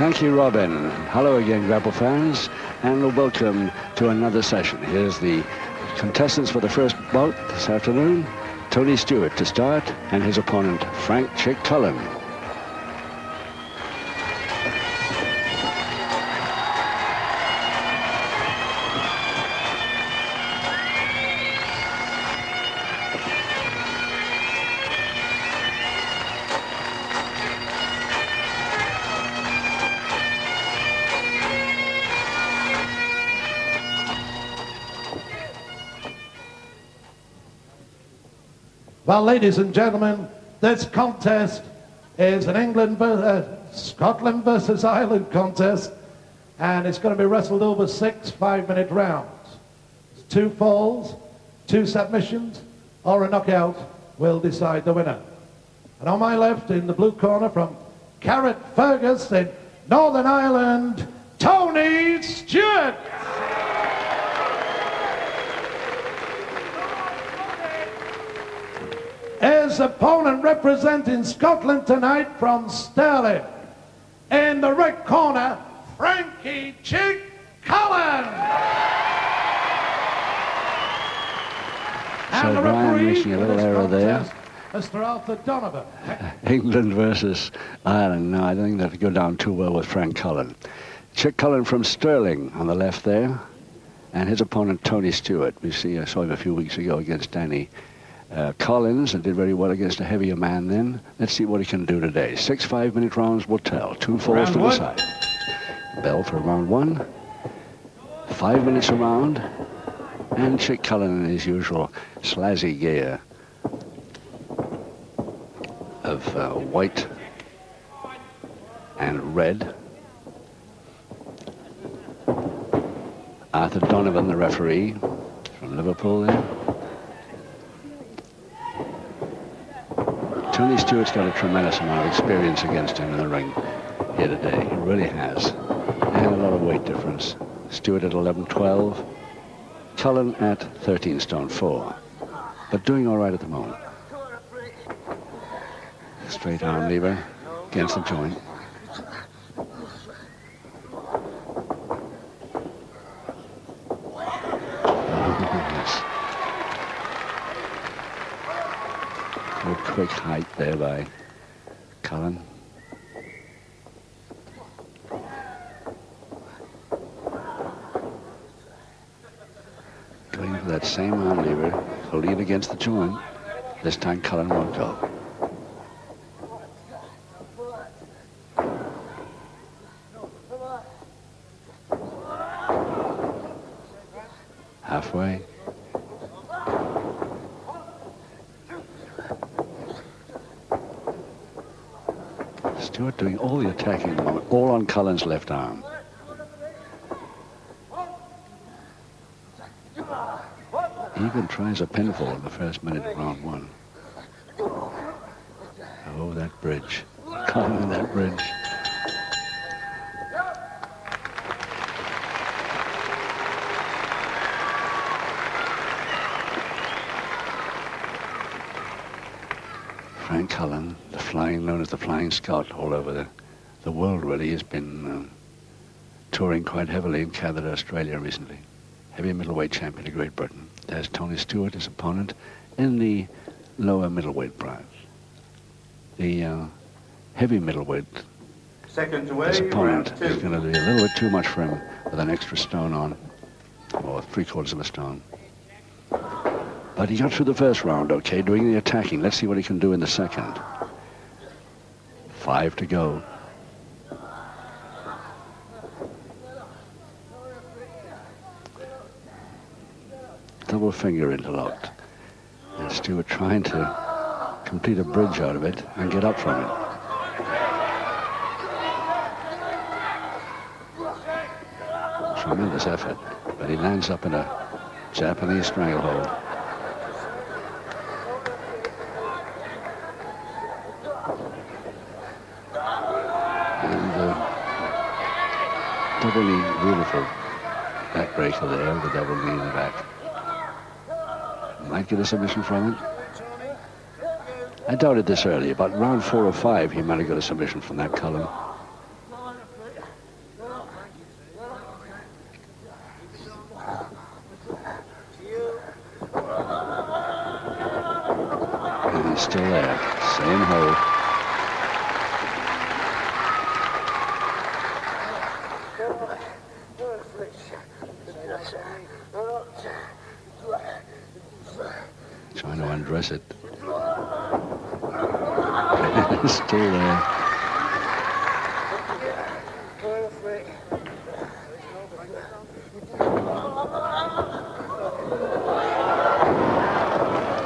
Thank you, Robin. Hello again, Grapple fans, and welcome to another session. Here's the contestants for the first bout this afternoon. Tony Stewart to start, and his opponent, Frank Chic Cullen. Well, ladies and gentlemen, this contest is an Scotland versus Ireland contest, and it's going to be wrestled over 6 5-minute rounds. 2 falls, 2 submissions, or a knockout will decide the winner. And on my left, in the blue corner from Carrickfergus in Northern Ireland, Tony Stewart. His opponent representing Scotland tonight from Stirling. In the red corner, Frankie Chic Cullen. So Brian making a little error there. Mr. Arthur Donovan. England versus Ireland. No, I don't think that would go down too well with Frank Cullen. Chic Cullen from Stirling on the left there, and his opponent Tony Stewart. I saw him a few weeks ago against Danny Collins, and did very well against a heavier man then. Let's see what he can do today. 6 5-minute rounds will tell. 2 falls to decide. Bell for round 1. 5 minutes a round. And Chic Cullen in his usual slazzy gear of white and red. Arthur Donovan, the referee from Liverpool there. Tony Stewart's got a tremendous amount of experience against him in the ring here today. He really has. And a lot of weight difference. Stewart at 11-12. Cullen at 13 stone 4. But doing all right at the moment. Straight arm lever against the joint. Quick height there by Cullen. Going for that same arm lever to lead against the joint. This time Cullen won't go. Halfway. Stewart doing all the attacking at the moment, all on Cullen's left arm. He even tries a pinfall in the first minute of round 1. Oh, that bridge. Cullen in that bridge. Frank Cullen, known as the Flying Scot all over the world, really. Has been touring quite heavily in Canada, Australia recently. Heavy middleweight champion of Great Britain. There's Tony Stewart, his opponent, in the lower middleweight branch. The heavy middleweight, his opponent is going to be a little bit too much for him with an extra stone on, or 3/4 of a stone. But he got through the first round, okay, doing the attacking. Let's see what he can do in the second. 5 to go. Double finger interlocked. And Stewart trying to complete a bridge out of it and get up from it. Tremendous effort, but he lands up in a Japanese stranglehold. Double knee, beautiful backbreaker there with the double knee in the back. Might get a submission from it. I doubted this earlier, but round 4 or 5 he might have got a submission from that Cullen. in hold. Trying to undress it. It's still there.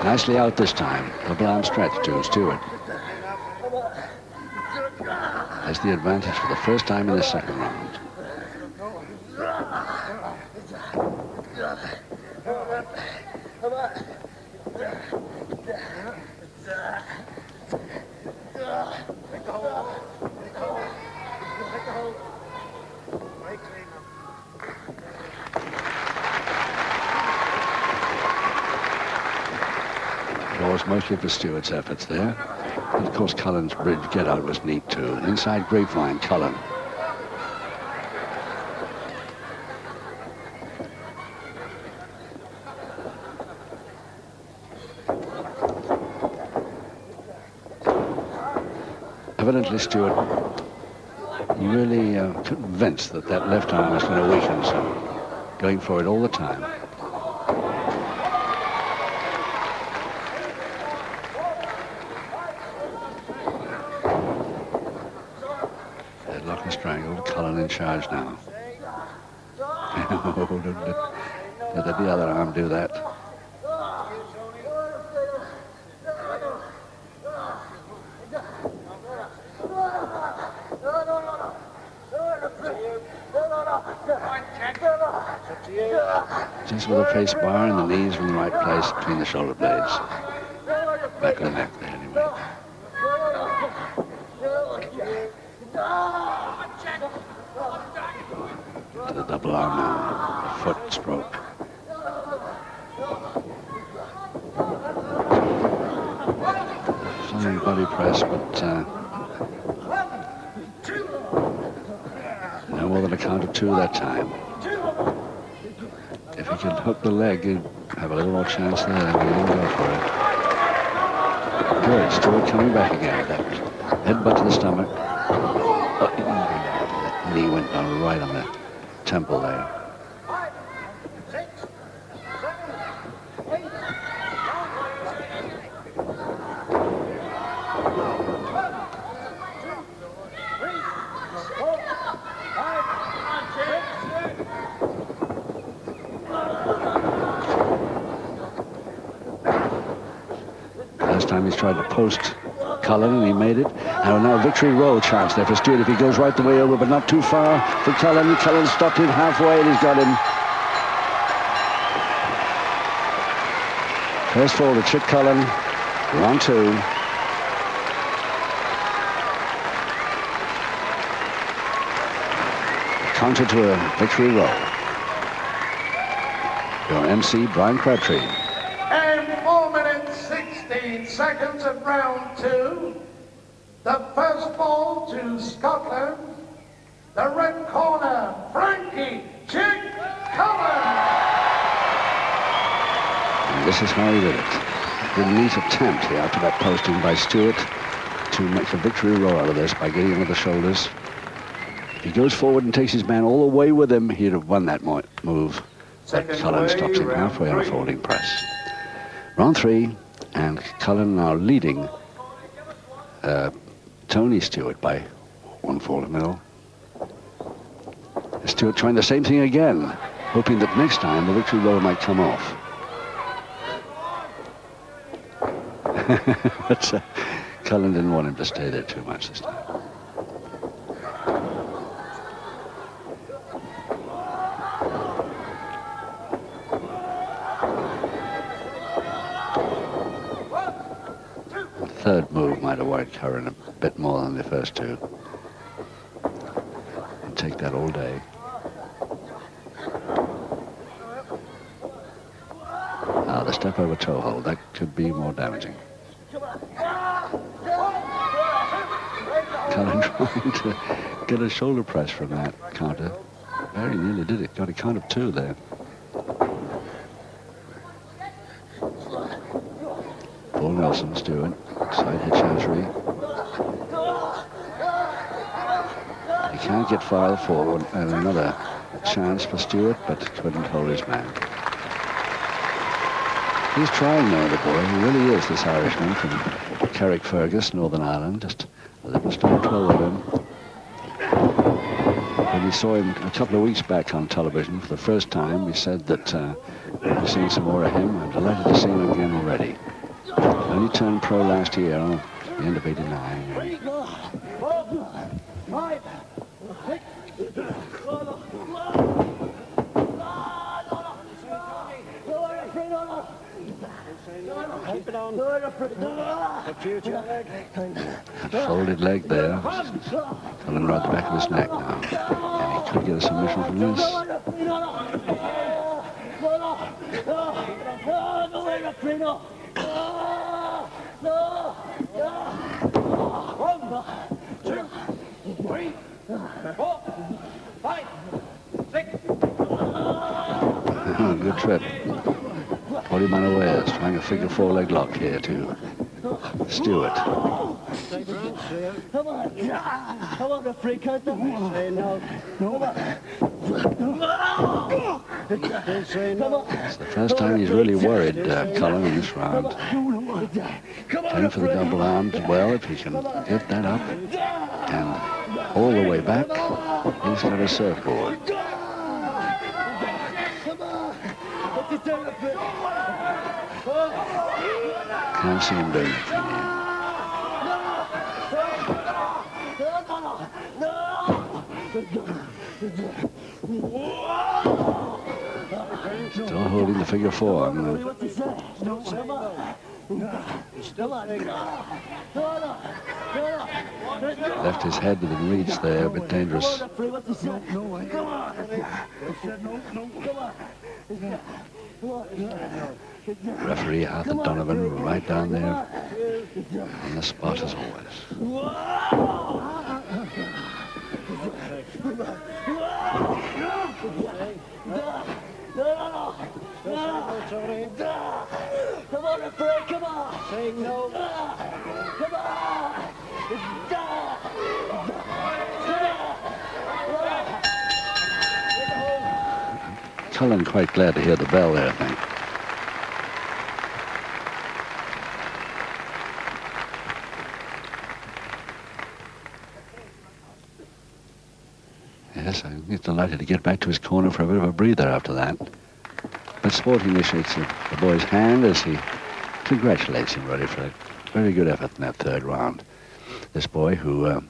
Nicely out this time. Double arm stretch to Stewart. Has the advantage for the first time in the second round. Applause mostly for Stewart's efforts there. And of course, Cullen's bridge get-out was neat too. Inside grapevine, Cullen. Evidently, Stewart really convinced that that left arm was going to weaken, so going for it all the time. Headlock and strangled. Cullen in charge now. Let the other arm do that. Just with the face bar and the knees in the right place between the shoulder blades. Back of the neck there anyway. To the double arm now, foot stroke. Flying body press, but no more than a count of two that time. If he could hook the leg, he'd have a little more chance there. He didn't go for it. Good, Stewart coming back again. That headbutt to the stomach. Oh, that knee went down right on the temple there. Last time he's tried to post Cullen and he made it. Now victory roll chance there for Stewart if he goes right the way over, but not too far for Cullen. Cullen stopped him halfway and he's got him. First fall to Chic Cullen, round two. Counter to a victory roll. Your MC, Brian Crabtree. And 4 minutes, 16 seconds of round two. The first ball to Scotland. The red corner, Frankie Chic Cullen. And this is how he did it. The neat attempt here after that posting by Stewart to make a victory roll out of this by getting him with the shoulders. If he goes forward and takes his man all the way with him, he'd have won that move. But Cullen stops him halfway on a folding press. Round three, and Cullen now leading Tony Stewart by 1 fall to middle. Stewart trying the same thing again, hoping that next time the victory roll might come off. But Cullen didn't want him to stay there too much this time. The third move might have worried Cullen a bit more than the first two. And take that all day. The step over toe hold, that could be more damaging. Cullen trying to get a shoulder press from that counter. Very nearly did it. Got a count of two there. Paul Nelson, Stewart, Side head chancery. He can't get far forward, and another chance for Stewart, but couldn't hold his man. He's trying now, the boy. He really is, this Irishman from Carrickfergus, Northern Ireland. Just 11 stone 12 of him. When we saw him a couple of weeks back on television for the first time, we said that we'll be seeing some more of him. I'm delighted to see him again already. Only turned pro last year, at the end of '89. Folded leg there. Cullen right at the back of his neck now. And he could get a submission from this. Good trip. 40 man unawares, trying a figure 4 leg lock here to Stewart. Come on, the free cut. It's the first time he's really worried, Cullen, in this round. Playing for the double arms well, if he can get that up and all the way back, he's got a surfboard. Can't see him doing it from here. Still holding the figure 4. Left his head within reach there, a bit dangerous. Referee Arthur Donovan right down there on the spot as always. Come on, referee, come on. Saying no. Come on. Cullen quite glad to hear the bell there, I think. Yes, he's delighted to get back to his corner for a bit of a breather after that. But sportingly shakes the boy's hand as he congratulates him really for a very good effort in that third round. This boy who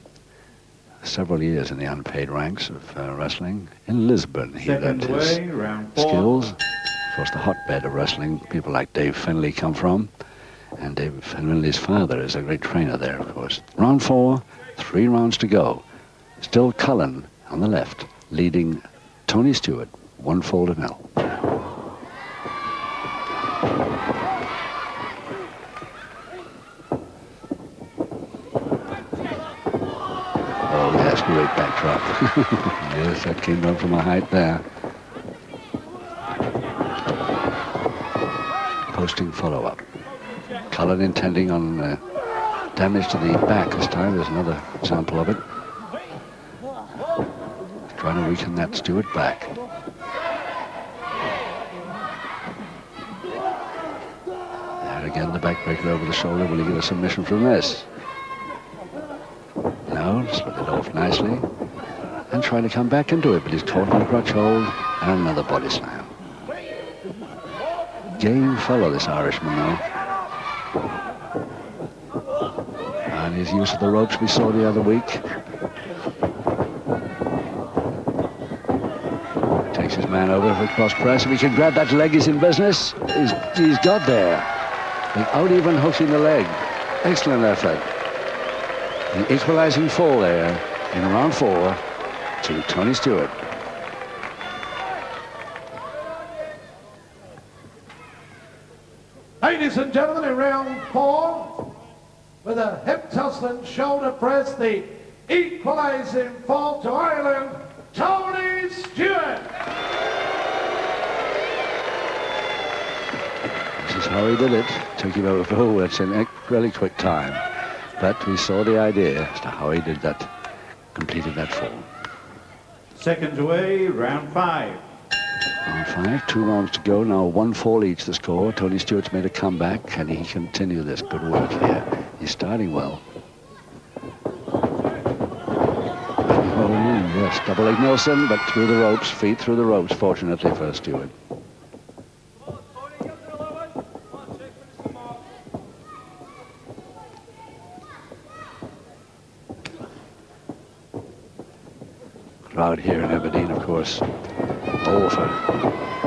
several years in the unpaid ranks of wrestling in Lisbon. He learned his skills. Of course, the hotbed of wrestling people like Dave Finlay come from. And Dave Finlay's father is a great trainer there, of course. Round 4, 3 rounds to go. Still Cullen on the left, leading Tony Stewart 1-0. Oh yes, great backdrop. Yes, that came down from a height there. Posting follow-up. Cullen intending on damage to the back this time. There's another example of it. Trying to weaken that Stewart back. There again, the backbreaker over the shoulder. Will he get a submission from this? No, slid it off nicely. And trying to come back into it, but he's caught in a crutch hold and another body slam. Game fellow, this Irishman, though. And his use of the ropes we saw the other week. Takes his man over for a cross press. If he can grab that leg, he's in business. He's got there. Without even hooking the leg. Excellent effort. The equalizing fall there in round 4 to Tony Stewart. Ladies and gentlemen, in round 4, with a hip toss and shoulder press, the equalizing fall to Ireland, Tony Stewart. This is how he did it. Took him over forwards in a really quick time. But we saw the idea as to how he did that, completed that fall. Seconds away, round 5. Round 5, 2 rounds to go. Now 1 fall each the score. Tony Stewart's made a comeback. Can he continue this good work here? He's starting well. Oh, yes, double leg Nelson, but through the ropes, feet through the ropes, fortunately for Stewart. Crowd here in Aberdeen, of course, all for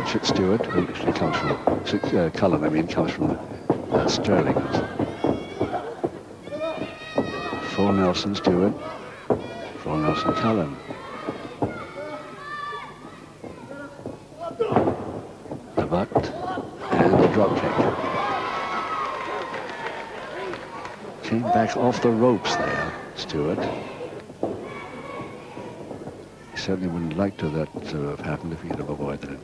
Chic Stewart, who actually comes from, Chic Cullen, I mean, comes from Stirling. Full Nelson Stewart, full Nelson Cullen. The butt and the drop kick. Came back off the ropes there, Stewart. Certainly wouldn't like to that have happened if he'd have avoided it.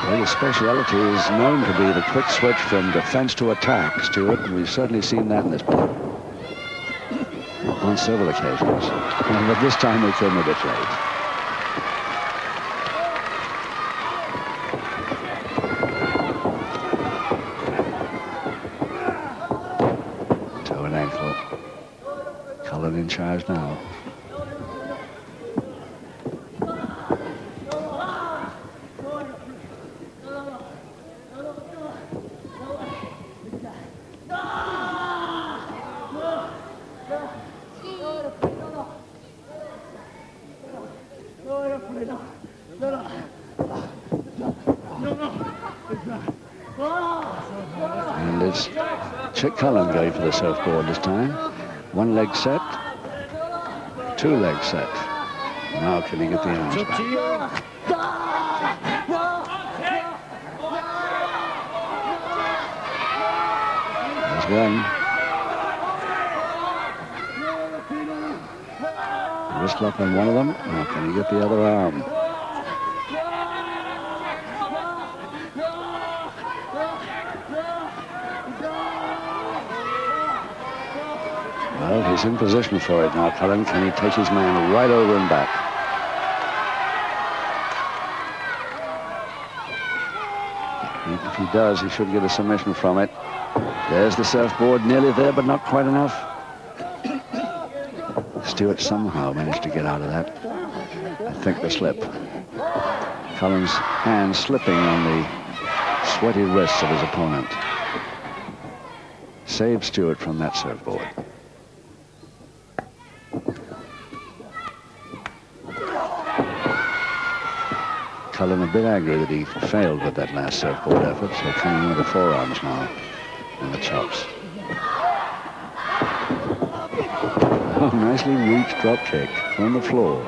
Well, his speciality is known to be the quick switch from defense to attack, Stewart, and we've certainly seen that in this bout on several occasions. But this time we came a bit late. In charge now. And it's Chic Cullen going for the surfboard this time. 1 leg set. 2 leg set. Now can he get the arms back? There's one. Wrist lock on one of them. Now can he get the other arm? Well, he's in position for it now, Cullen. Can he take his man right over and back? If he does, he should get a submission from it. There's the surfboard, nearly there, but not quite enough. Stewart somehow managed to get out of that. I think the slip. Cullen's hand slipping on the sweaty wrists of his opponent. Saved Stewart from that surfboard. Cullen a bit angry that he failed with that last surfboard effort, so coming with the forearms now and the chops. Oh, nicely reached drop kick on the floor.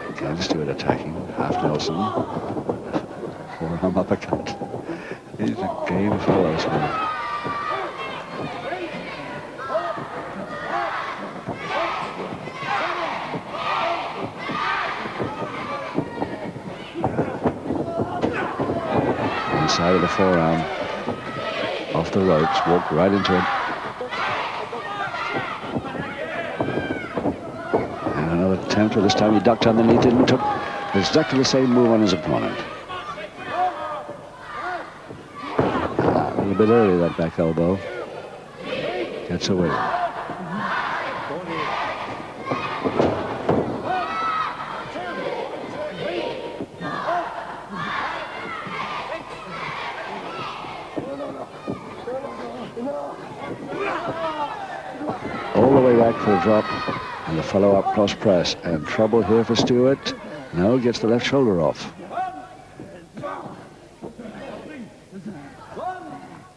Again, Stewart attacking, half Nelson, forearm uppercut. He's a game fellow, Stewart. Inside of the forearm, off the ropes, walked right into it. And another attempt, this time he ducked underneath it and took exactly the same move on his opponent. A little bit early, that back elbow. Gets away. All the way back for the drop and the follow-up cross press. And trouble here for Stewart. No, gets the left shoulder off.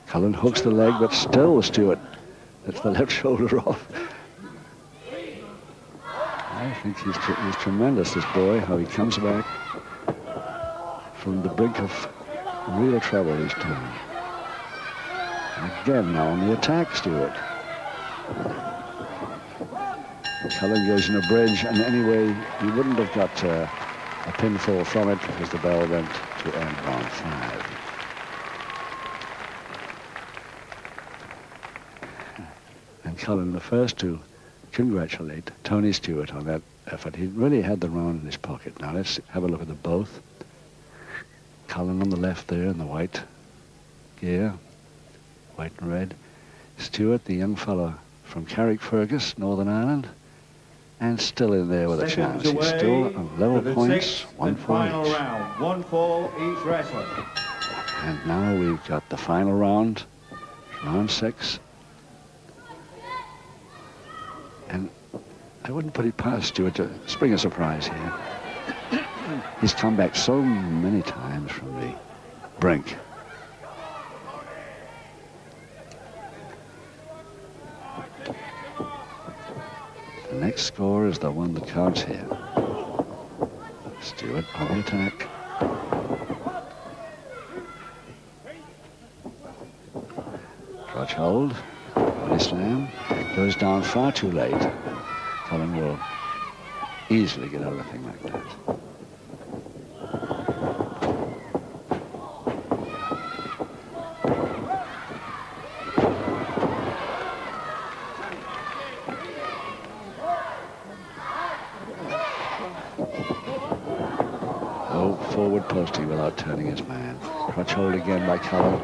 Cullen hooks the leg, but still Stewart gets the left shoulder off. I think he's tremendous, this boy, how he comes back from the brink of real trouble he's doing. Again, now on the attack, Stewart. Cullen goes in a bridge, and anyway, he wouldn't have got a pinfall from it because the bell went to end round 5. And Cullen, the first to congratulate Tony Stewart on that effort. He really had the round in his pocket. Now let's have a look at the both. Cullen on the left there in the white gear, white and red. Stewart, the young fellow from Carrickfergus, Northern Ireland, and still in there with a chance. He's still on level points, 1 for final each. round, 1 for each wrestler. And now we've got the final round, round 6. And I wouldn't put it past Stewart to spring a surprise here. He's come back so many times from the brink. The next score is the one that counts here. Stewart on the attack. Crotch hold. Body slam. Goes down far too late. Cullen will easily get out of a thing like that. Forward posting without turning his man. Crutch hold again by Cullen.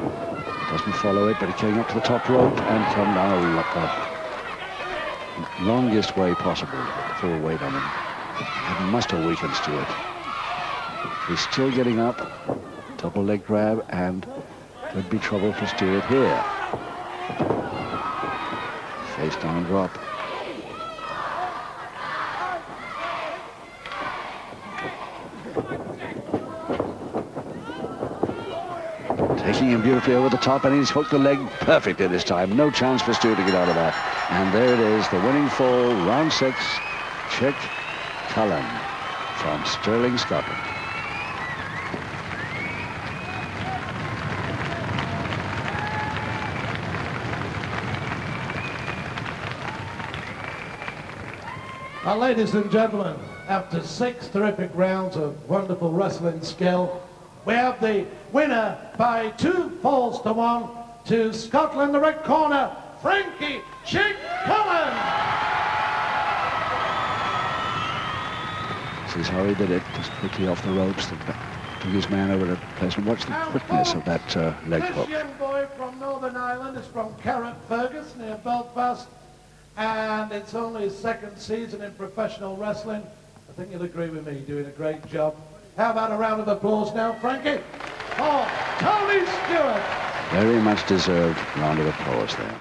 Doesn't follow it, but he came up to the top rope and come down the longest way possible with the full weight on him. It must have weakened Stewart. He's still getting up. Double leg grab, and could be trouble for Stewart here. Face down drop. Taking him beautifully over the top, and he's hooked the leg perfectly this time. No chance for Stewart to get out of that. And there it is, the winning fall, round 6, Chic Cullen from Stirling, Scotland. Well, ladies and gentlemen, after 6 terrific rounds of wonderful wrestling skill, we have the winner by 2 falls to 1 to Scotland, the red corner, Frankie Chic Cullen. This is how he did it, just quickly off the ropes, took his man over to place, and watch the quickness of that leg hook. This young boy from Northern Ireland is from Carrickfergus near Belfast, and it's only his 2nd season in professional wrestling. I think you'll agree with me, doing a great job. How about a round of applause now, Frankie, for Tony Stewart? Very much deserved round of applause there.